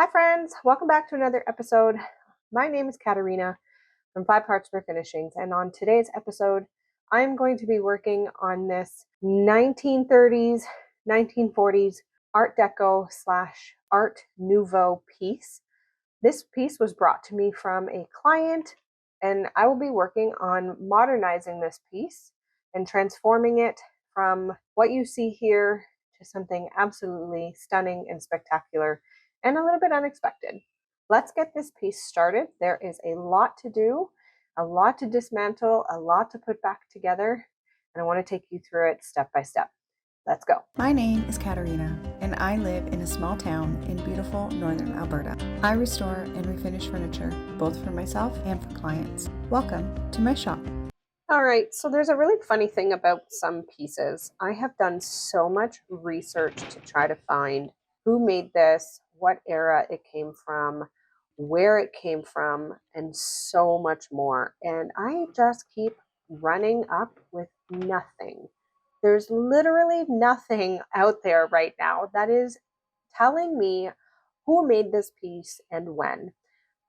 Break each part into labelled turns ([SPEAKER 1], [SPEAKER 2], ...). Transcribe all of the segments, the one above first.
[SPEAKER 1] Hi friends, welcome back to another episode. My name is Katarina from 5 Hearts Refinishing, and on today's episode, I'm going to be working on this 1930s, 1940s Art Deco / Art Nouveau piece. This piece was brought to me from a client, and I will be working on modernizing this piece and transforming it from what you see here to something absolutely stunning and spectacular and a little bit unexpected. Let's get this piece started. There is a lot to do, a lot to dismantle, a lot to put back together, and I want to take you through it step by step. Let's go.
[SPEAKER 2] My name is Katarina, and I live in a small town in beautiful northern Alberta. I restore and refinish furniture, both for myself and for clients. Welcome to my shop.
[SPEAKER 1] All right, so there's a really funny thing about some pieces. I have done so much research to try to find who made this, what era it came from, where it came from, and so much more. And I just keep running up with nothing. There's literally nothing out there right now that is telling me who made this piece and when.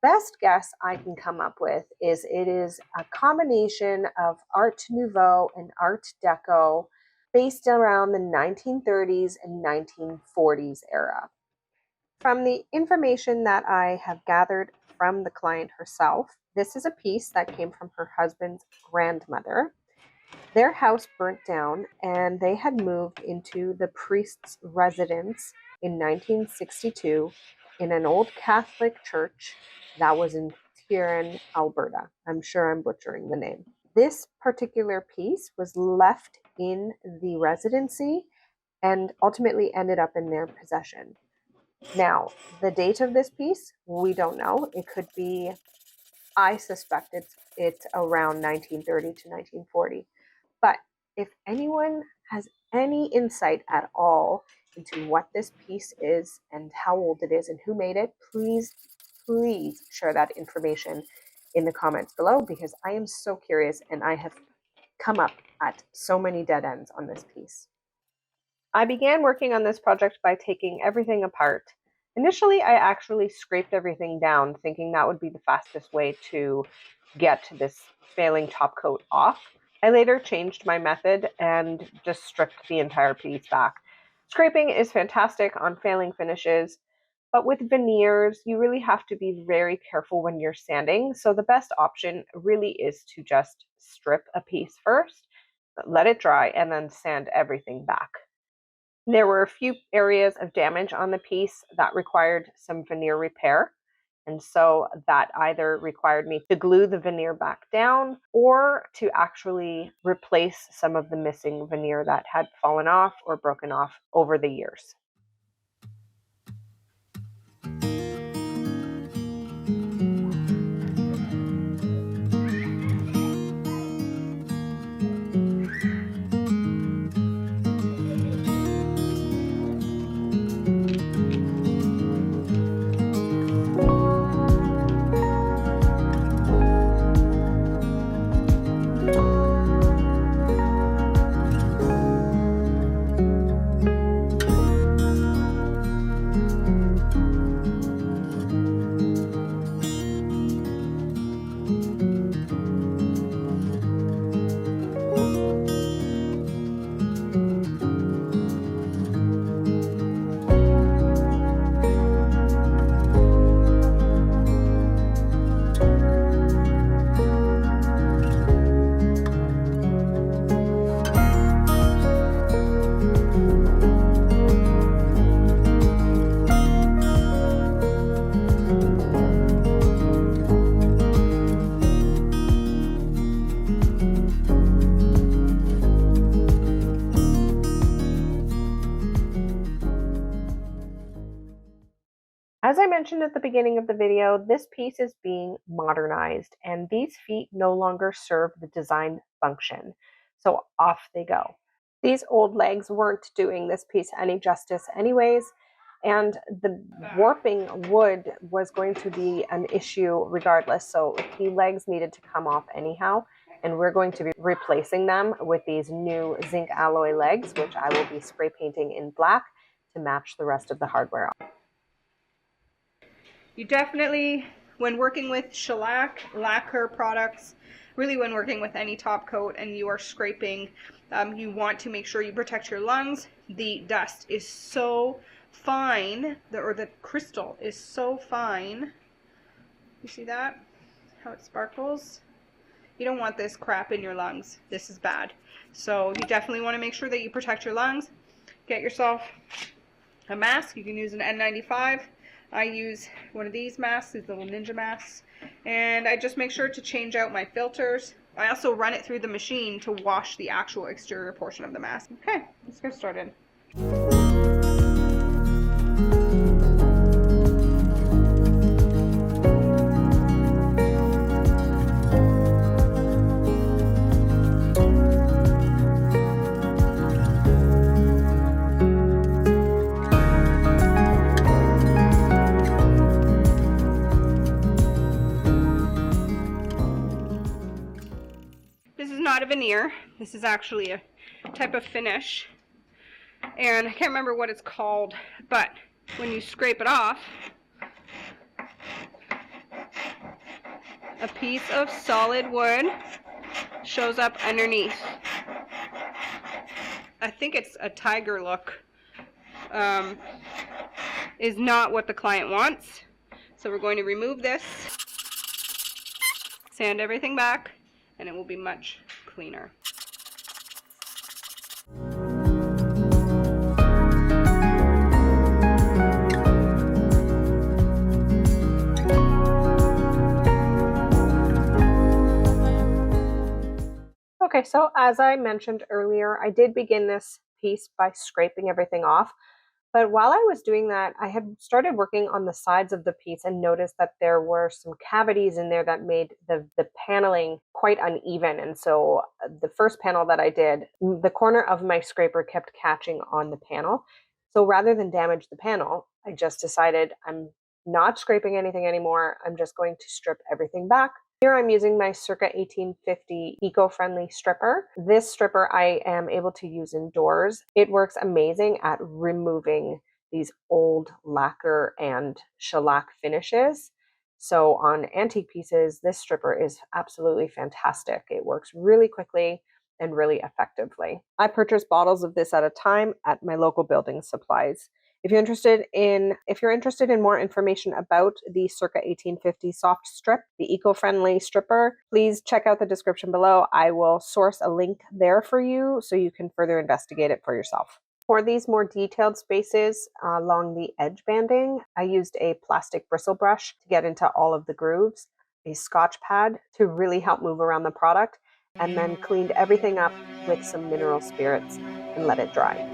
[SPEAKER 1] Best guess I can come up with is it is a combination of Art Nouveau and Art Deco based around the 1930s and 1940s era. From the information that I have gathered from the client herself, this is a piece that came from her husband's grandmother. Their house burnt down and they had moved into the priest's residence in 1962 in an old Catholic church that was in Tiran, Alberta. I'm sure I'm butchering the name. This particular piece was left in the residency and ultimately ended up in their possession. Now, the date of this piece, we don't know. It could be, I suspect it's around 1930 to 1940. But if anyone has any insight at all into what this piece is and how old it is and who made it, please share that information in the comments below, because I am so curious and I have come up at so many dead ends on this piece. I began working on this project by taking everything apart. Initially, I actually scraped everything down, thinking that would be the fastest way to get this failing top coat off. I later changed my method and just stripped the entire piece back. Scraping is fantastic on failing finishes, but with veneers, you really have to be very careful when you're sanding. So the best option really is to just strip a piece first, let it dry, and then sand everything back. There were a few areas of damage on the piece that required some veneer repair. And so that either required me to glue the veneer back down or to actually replace some of the missing veneer that had fallen off or broken off over the years. As I mentioned at the beginning of the video, this piece is being modernized and these feet no longer serve the design function. So off they go. These old legs weren't doing this piece any justice anyways, and the warping wood was going to be an issue regardless. So the legs needed to come off anyhow, and we're going to be replacing them with these new zinc alloy legs, which I will be spray painting in black to match the rest of the hardware.
[SPEAKER 3] You definitely, when working with shellac, lacquer products, really when working with any top coat and you are scraping, you want to make sure you protect your lungs. The dust is so fine, or the crystal is so fine. You see that? How it sparkles? You don't want this crap in your lungs. This is bad. So you definitely want to make sure that you protect your lungs. Get yourself a mask. You can use an N95. I use one of these masks, these little ninja masks, and I just make sure to change out my filters. I also run it through the machine to wash the actual exterior portion of the mask. Okay, let's get started. This is not a veneer. This is actually a type of finish, and I can't remember what it's called, but when you scrape it off, a piece of solid wood shows up underneath. I think it's a tiger look. Is not what the client wants. So we're going to remove this, sand everything back, and it will be much cleaner.
[SPEAKER 1] Okay, so as I mentioned earlier, I did begin this piece by scraping everything off. But while I was doing that, I had started working on the sides of the piece and noticed that there were some cavities in there that made the paneling quite uneven. And so the first panel that I did, the corner of my scraper kept catching on the panel. So rather than damage the panel, I just decided I'm not scraping anything anymore. I'm just going to strip everything back. Here I'm using my circa 1850 eco-friendly stripper. This stripper I am able to use indoors. It works amazing at removing these old lacquer and shellac finishes. So on antique pieces, this stripper is absolutely fantastic. It works really quickly and really effectively. I purchased bottles of this at a time at my local building supplies. If you're interested in more information about the circa 1850 soft strip, the eco-friendly stripper, please check out the description below. I will source a link there for you so you can further investigate it for yourself. For these more detailed spaces along the edge banding, I used a plastic bristle brush to get into all of the grooves, a Scotch pad to really help move around the product, and then cleaned everything up with some mineral spirits and let it dry.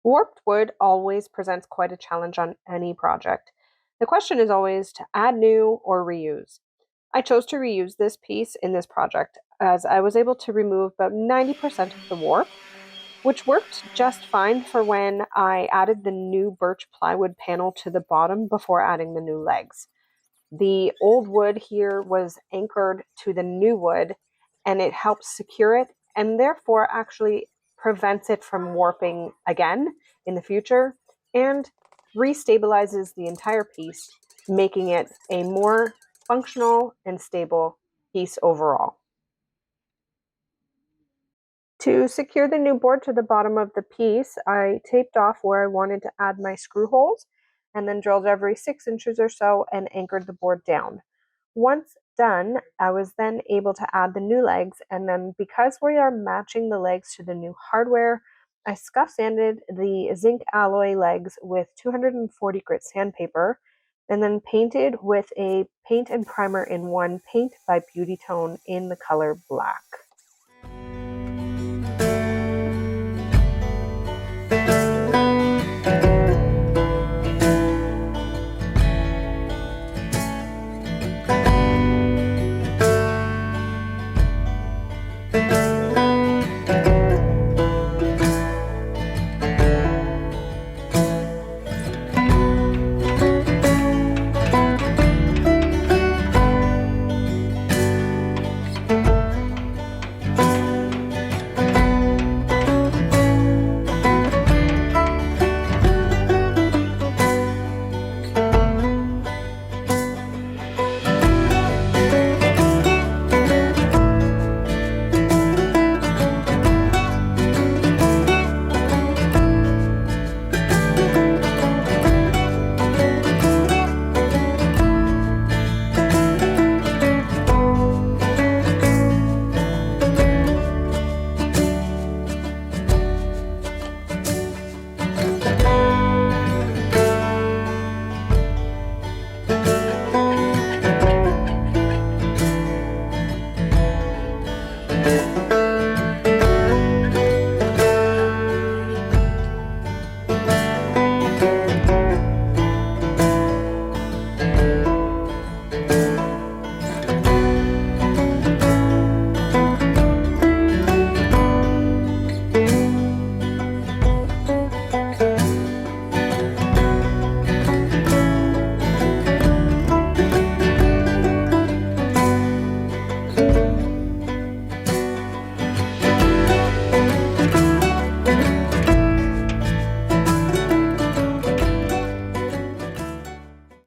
[SPEAKER 1] Warped wood always presents quite a challenge on any project. The question is always to add new or reuse. I chose to reuse this piece in this project as I was able to remove about 90% of the warp, which worked just fine for when I added the new birch plywood panel to the bottom before adding the new legs. The old wood here was anchored to the new wood, and it helps secure it and therefore actually prevents it from warping again in the future and restabilizes the entire piece, making it a more functional and stable piece overall. To secure the new board to the bottom of the piece, I taped off where I wanted to add my screw holes and then drilled every 6 inches or so and anchored the board down. Once done, I was then able to add the new legs, and then because we are matching the legs to the new hardware, I scuff sanded the zinc alloy legs with 240 grit sandpaper and then painted with a paint and primer in one paint by Beauty Tone in the color black.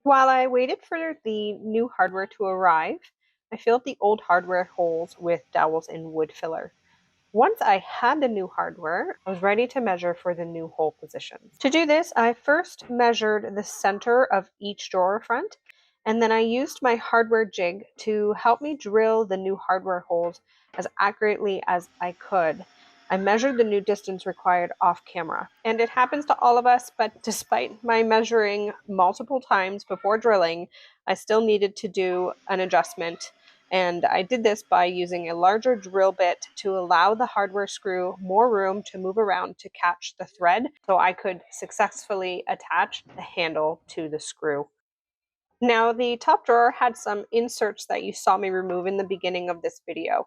[SPEAKER 1] While I waited for the new hardware to arrive, I filled the old hardware holes with dowels and wood filler. Once I had the new hardware, I was ready to measure for the new hole positions. To do this, I first measured the center of each drawer front, and then I used my hardware jig to help me drill the new hardware holes as accurately as I could. I measured the new distance required off camera, and it happens to all of us, but despite my measuring multiple times before drilling, I still needed to do an adjustment. And I did this by using a larger drill bit to allow the hardware screw more room to move around to catch the thread so I could successfully attach the handle to the screw. Now, the top drawer had some inserts that you saw me remove in the beginning of this video.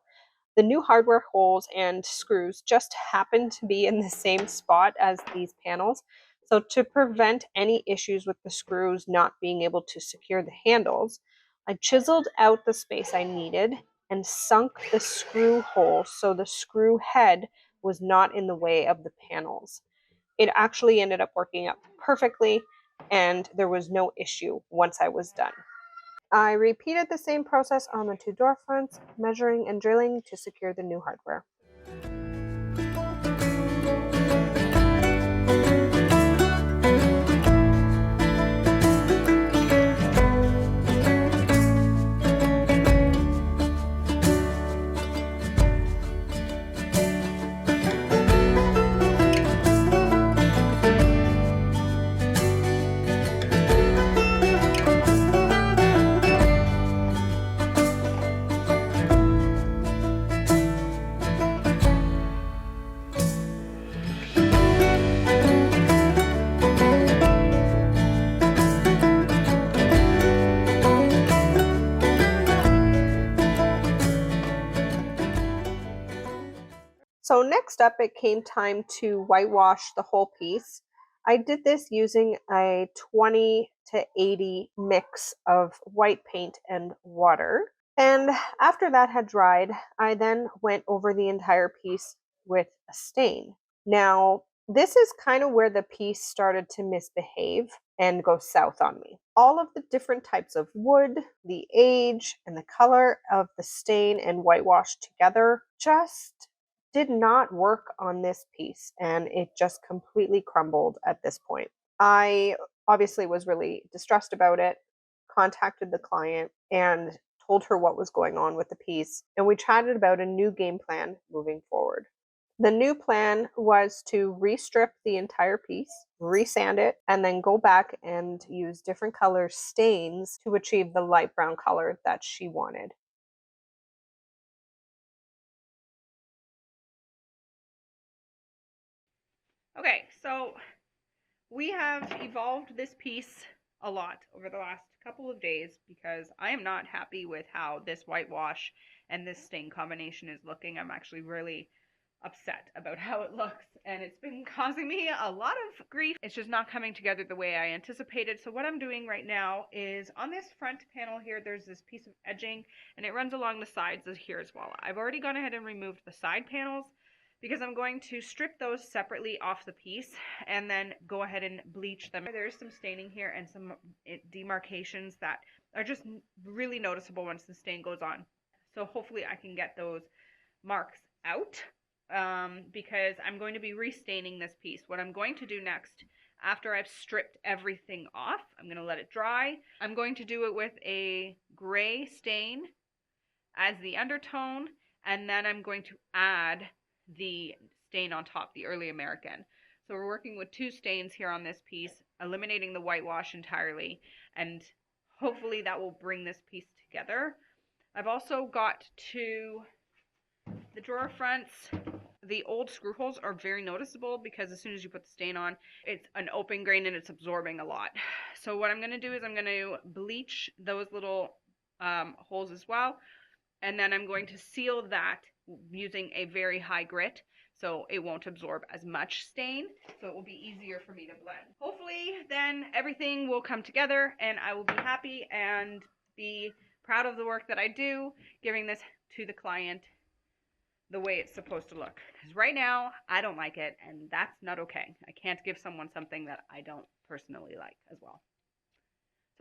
[SPEAKER 1] The new hardware holes and screws just happen to be in the same spot as these panels. So to prevent any issues with the screws not being able to secure the handles, I chiseled out the space I needed and sunk the screw hole so the screw head was not in the way of the panels. It actually ended up working out perfectly, and there was no issue once I was done. I repeated the same process on the two door fronts, measuring and drilling to secure the new hardware. So next up, it came time to whitewash the whole piece. I did this using a 20 to 80 mix of white paint and water. And after that had dried, I then went over the entire piece with a stain. Now, this is kind of where the piece started to misbehave and go south on me. All of the different types of wood, the age, and the color of the stain and whitewash together just did not work on this piece, and it just completely crumbled at this point. I obviously was really distressed about it, contacted the client, and told her what was going on with the piece, and we chatted about a new game plan moving forward. The new plan was to restrip the entire piece, resand it, and then go back and use different color stains to achieve the light brown color that she wanted.
[SPEAKER 3] Okay, so we have evolved this piece a lot over the last couple of days because I am not happy with how this whitewash and this stain combination is looking. I'm actually really upset about how it looks, and it's been causing me a lot of grief. It's just not coming together the way I anticipated. So what I'm doing right now is on this front panel here, there's this piece of edging, and it runs along the sides here as well. I've already gone ahead and removed the side panels because I'm going to strip those separately off the piece and then go ahead and bleach them. There's some staining here and some demarcations that are just really noticeable once the stain goes on. So hopefully I can get those marks out because I'm going to be restaining this piece. What I'm going to do next, after I've stripped everything off, I'm going to let it dry. I'm going to do it with a gray stain as the undertone, and then I'm going to add the stain on top, the Early American. So we're working with two stains here on this piece, eliminating the whitewash entirely, and hopefully that will bring this piece together. I've also got the drawer fronts. The old screw holes are very noticeable because as soon as you put the stain on, it's an open grain and it's absorbing a lot. So what I'm going to do is I'm going to bleach those little holes as well, and then I'm going to seal that using a very high grit so it won't absorb as much stain, so it will be easier for me to blend. Hopefully then everything will come together and I will be happy and be proud of the work that I do, giving this to the client the way it's supposed to look. Because right now I don't like it, and that's not okay. I can't give someone something that I don't personally like as well.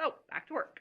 [SPEAKER 3] So back to work.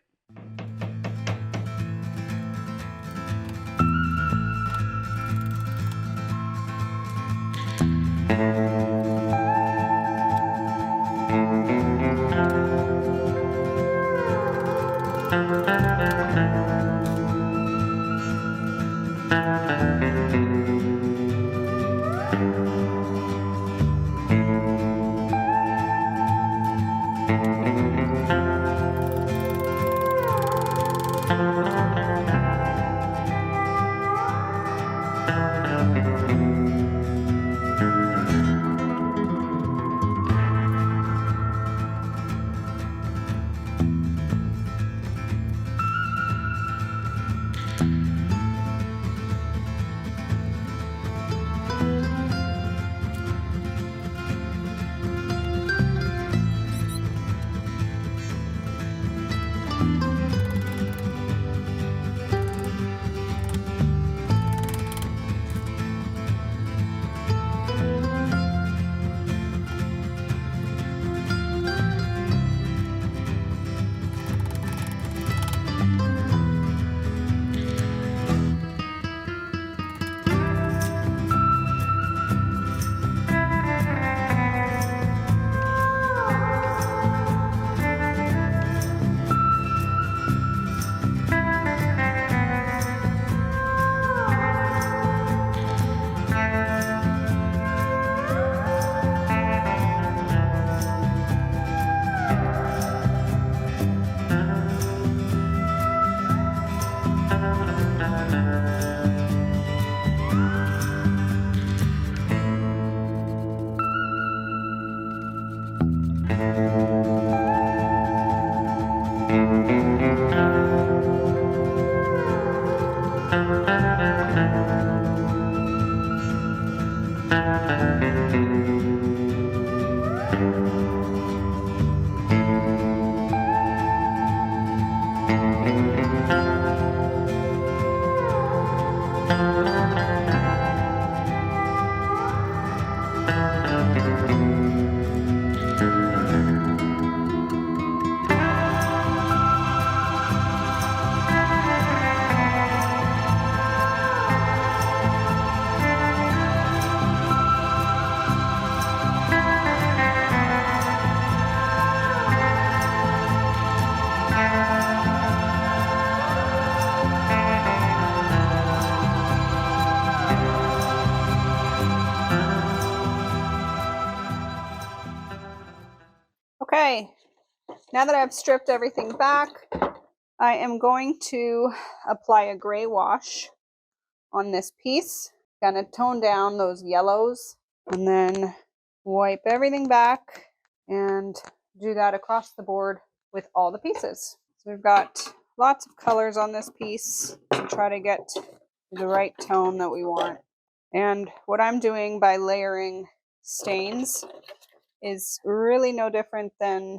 [SPEAKER 3] Okay, now that I've stripped everything back, I am going to apply a gray wash on this piece. Gonna tone down those yellows and then wipe everything back and do that across the board with all the pieces. So we've got lots of colors on this piece to try to get the right tone that we want. And what I'm doing by layering stains is really no different than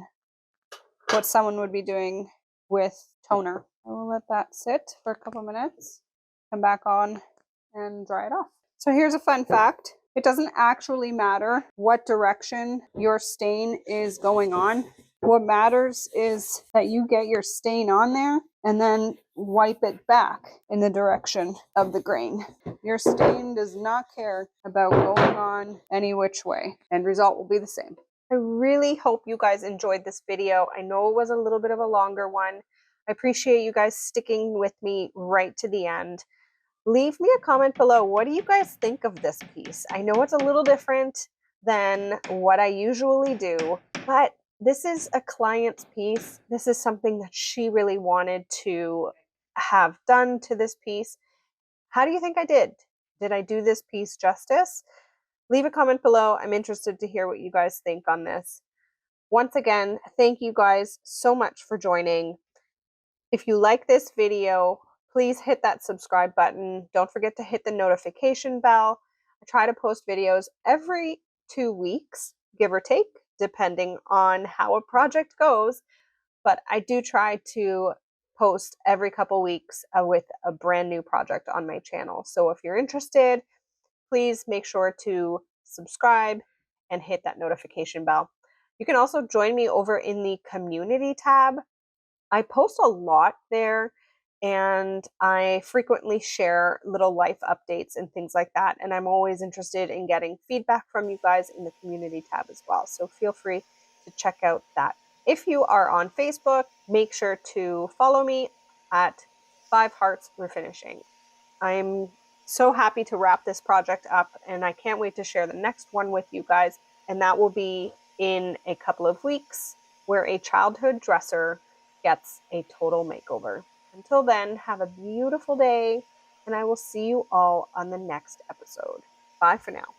[SPEAKER 3] what someone would be doing with toner. I will let that sit for a couple minutes, come back on and dry it off. So here's a fun fact. It doesn't actually matter what direction your stain is going on. What matters is that you get your stain on there and then wipe it back in the direction of the grain. Your stain does not care about going on any which way. End result will be the same. I really hope you guys enjoyed this video. I know it was a little bit of a longer one. I appreciate you guys sticking with me right to the end. Leave me a comment below. What do you guys think of this piece? I know it's a little different than what I usually do, but this is a client's piece. This is something that she really wanted to have done to this piece. How do you think I did? Did I do this piece justice? Leave a comment below. I'm interested to hear what you guys think on this. Once again, thank you guys so much for joining. If you like this video, please hit that subscribe button. Don't forget to hit the notification bell. I try to post videos every 2 weeks, give or take, depending on how a project goes. But I do try to post every couple weeks with a brand new project on my channel. So if you're interested, please make sure to subscribe and hit that notification bell. You can also join me over in the community tab. I post a lot there and I frequently share little life updates and things like that. And I'm always interested in getting feedback from you guys in the community tab as well. So feel free to check out that. If you are on Facebook, make sure to follow me at 5 Hearts Refinishing. I'm so happy to wrap this project up and I can't wait to share the next one with you guys. And that will be in a couple of weeks, where a childhood dresser gets a total makeover. Until then, have a beautiful day and I will see you all on the next episode. Bye for now.